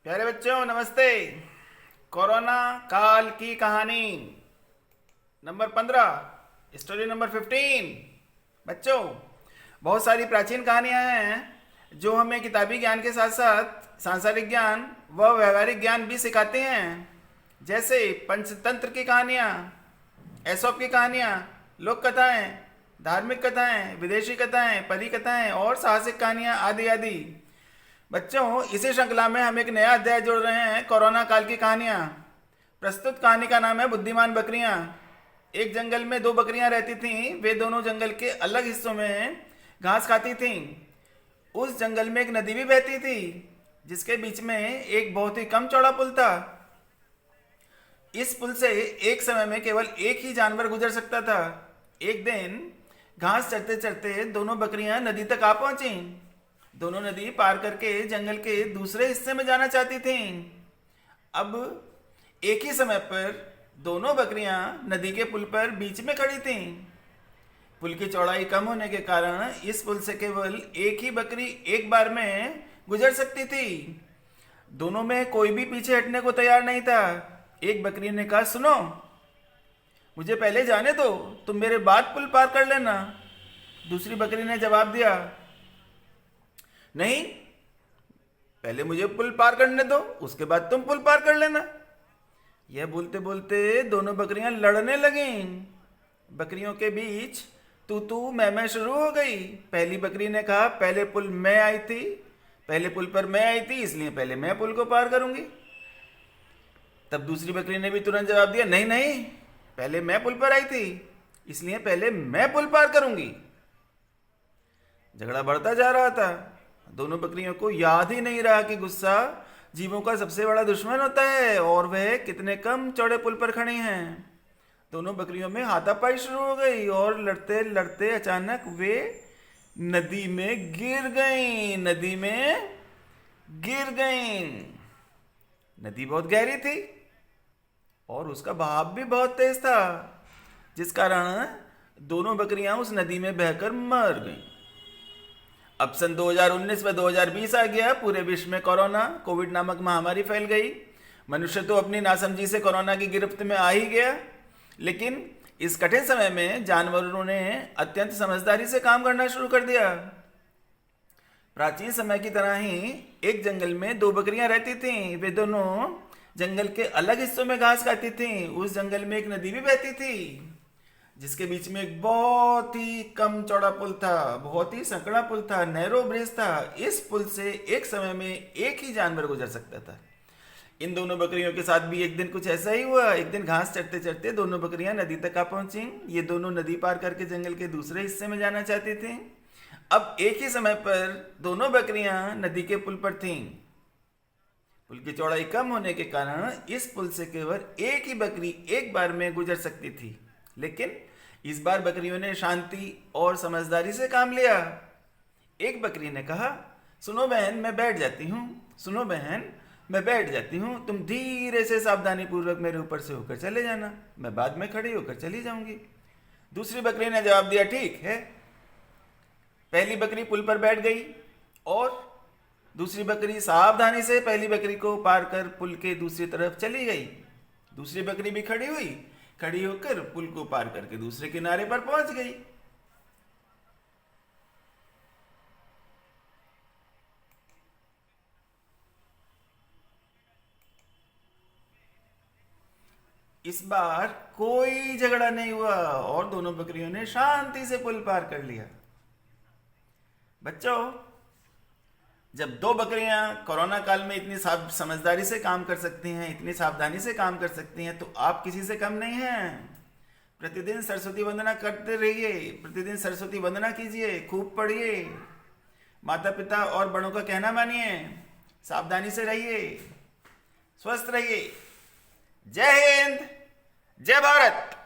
प्यारे बच्चों नमस्ते। कोरोना काल की कहानी नंबर 15, स्टोरी नंबर 15। बच्चों, बहुत सारी प्राचीन कहानियां हैं जो हमें किताबी ज्ञान के साथ साथ सांसारिक ज्ञान व व्यवहारिक ज्ञान भी सिखाते हैं। जैसे पंचतंत्र की कहानियां, एसोप की कहानियां, लोक कथाएं, धार्मिक कथाएं, विदेशी कथाएं, परी कथाएं और साहसिक कहानियां आदि आदि। बच्चों, इसी श्रृंखला में हम एक नया अध्याय जोड़ रहे हैं, कोरोना काल की कहानियां। प्रस्तुत कहानी का नाम है बुद्धिमान बकरियां। एक जंगल में दो बकरियां रहती थीं। वे दोनों जंगल के अलग हिस्सों में घास खाती थीं। उस जंगल में एक नदी भी बहती थी जिसके बीच में एक बहुत ही कम चौड़ा पुल था। इस पुल से एक समय में केवल एक ही जानवर गुजर सकता था। एक दिन घास चरते चरते दोनों बकरियां नदी तक आ पहुंची। दोनों नदी पार करके जंगल के दूसरे हिस्से में जाना चाहती थीं। अब एक ही समय पर दोनों बकरियां नदी के पुल पर बीच में खड़ी थीं। पुल की चौड़ाई कम होने के कारण इस पुल से केवल एक ही बकरी एक बार में गुजर सकती थी। दोनों में कोई भी पीछे हटने को तैयार नहीं था। एक बकरी ने कहा, सुनो, मुझे पहले जाने दो, तुम मेरे बाद पुल पार कर लेना। दूसरी बकरी ने जवाब दिया, नहीं, पहले मुझे पुल पार करने दो, उसके बाद तुम पुल पार कर लेना। यह बोलते बोलते दोनों बकरियां लड़ने लगीं। बकरियों के बीच तू मैं शुरू हो गई। पहली बकरी ने कहा, पहले पुल मैं आई थी, पहले पुल पर मैं आई थी, इसलिए पहले मैं पुल को पार करूंगी। तब दूसरी बकरी ने भी तुरंत जवाब दिया, नहीं नहीं, पहले मैं पुल पर आई थी, इसलिए पहले मैं पुल पार करूंगी। झगड़ा बढ़ता जा रहा था। दोनों बकरियों को याद ही नहीं रहा कि गुस्सा जीवों का सबसे बड़ा दुश्मन होता है और वह कितने कम चौड़े पुल पर खड़ी हैं। दोनों बकरियों में हाथापाई शुरू हो गई और लड़ते लड़ते अचानक वे नदी में गिर गईं। नदी में गिर गईं। नदी बहुत गहरी थी और उसका बहाव भी बहुत तेज था, जिस कारण दोनों बकरियां उस नदी में बहकर मर गईं। अब सन 2019 व 2020 आ गया। पूरे विश्व में कोविड नामक महामारी फैल गई। मनुष्य तो अपनी नासमझी से कोरोना की गिरफ्त में आ ही गया, लेकिन इस कठिन समय में जानवरों ने अत्यंत समझदारी से काम करना शुरू कर दिया। प्राचीन समय की तरह ही एक जंगल में दो बकरियां रहती थीं। वे दोनों जंगल के अलग हिस्सों में घास खाती थीं। उस जंगल में एक नदी भी बहती थी जिसके बीच में एक बहुत ही कम चौड़ा पुल था, बहुत ही संकरा पुल था, नैरो ब्रिज था। इस पुल से एक समय में एक ही जानवर गुजर सकता था। इन दोनों बकरियों के साथ भी एक दिन कुछ ऐसा ही हुआ। एक दिन घास चरते चरते दोनों बकरियां नदी तक आ पहुंची। ये दोनों नदी पार करके जंगल के दूसरे हिस्से में जाना चाहती थी। अब एक ही समय पर दोनों बकरियां नदी के पुल पर थीं। पुल की चौड़ाई कम होने के कारण इस पुल से केवल एक ही बकरी एक बार में गुजर सकती थी, लेकिन इस बार बकरियों ने शांति और समझदारी से काम लिया। एक बकरी ने कहा, सुनो बहन, मैं बैठ जाती हूँ, सुनो बहन, मैं बैठ जाती हूँ, तुम धीरे से सावधानी पूर्वक मेरे ऊपर से होकर चले जाना, मैं बाद में खड़ी होकर चली जाऊंगी। दूसरी बकरी ने जवाब दिया, ठीक है। पहली बकरी पुल पर बैठ गई और दूसरी बकरी सावधानी से पहली बकरी को पार कर पुल के दूसरी तरफ चली गई। दूसरी बकरी भी खड़ी हुई, खड़ी होकर पुल को पार करके दूसरे किनारे पर पहुंच गई। इस बार कोई झगड़ा नहीं हुआ और दोनों बकरियों ने शांति से पुल पार कर लिया। बच्चों, जब दो बकरियां कोरोना काल में इतनी समझदारी से काम कर सकती हैं, इतनी सावधानी से काम कर सकती हैं, तो आप किसी से कम नहीं हैं। प्रतिदिन सरस्वती वंदना करते रहिए, प्रतिदिन सरस्वती वंदना कीजिए, खूब पढ़िए, माता पिता और बड़ों का कहना मानिए, सावधानी से रहिए, स्वस्थ रहिए। जय हिंद, जय भारत।